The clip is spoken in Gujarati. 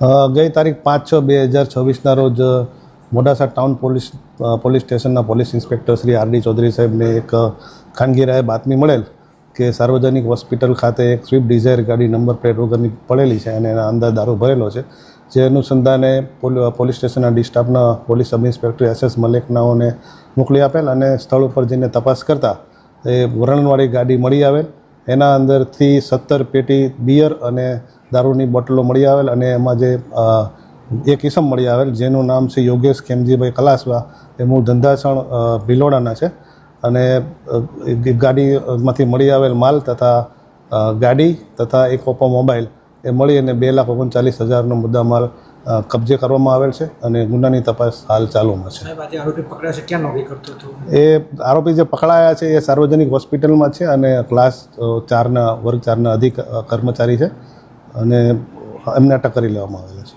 ગઈ તારીખ 5/6/2026ના રોજ મોડાસા ટાઉન પોલીસ સ્ટેશનના police inspector Shri R D Chaudhary સાહેબને એક ખાનગી રાહે બાતમી મળેલ કે સાર્વજનિક હોસ્પિટલ ખાતે એક સ્વિફ્ટ ડિઝાયર ગાડી નંબર પ્લેટ વગરની પડેલી છે અને એના અંદર દારૂ ભરેલો છે. જે અનુસંધાને પોલીસ સ્ટેશનના ડી સ્ટાફના પોલીસ સબ ઇન્સ્પેક્ટર SS મલેકનાઓને મોકલી આપેલ અને સ્થળ ઉપર જઈને તપાસ કરતાં એ વરણવાળી ગાડી મળી આવેલ. એના અંદરથી 17 પેટી બિયર અને દારૂની બોટલો મળી આવેલ અને એમાં જે એક ઇસમ મળી આવેલ જેનું નામ છે યોગેશ ખેમજીભાઈ કલાસવા. એ મૂળ ધંધાસણ ભિલોડાના છે અને ગાડીમાંથી મળી આવેલ માલ તથા ગાડી તથા એક ઓપ્પો મોબાઈલ એ મળી અને 2,39,000નો મુદ્દામાલ કબજે કરવામાં આવેલ છે અને ગુનાની તપાસ હાલ ચાલુમાં છે. એ આરોપી જે પકડાયા છે એ સાર્વજનિક હોસ્પિટલમાં છે અને ક્લાસ 4ના વર્ગ 4ના કર્મચારી છે અને એમને અટક કરી લેવામાં આવેલા છે.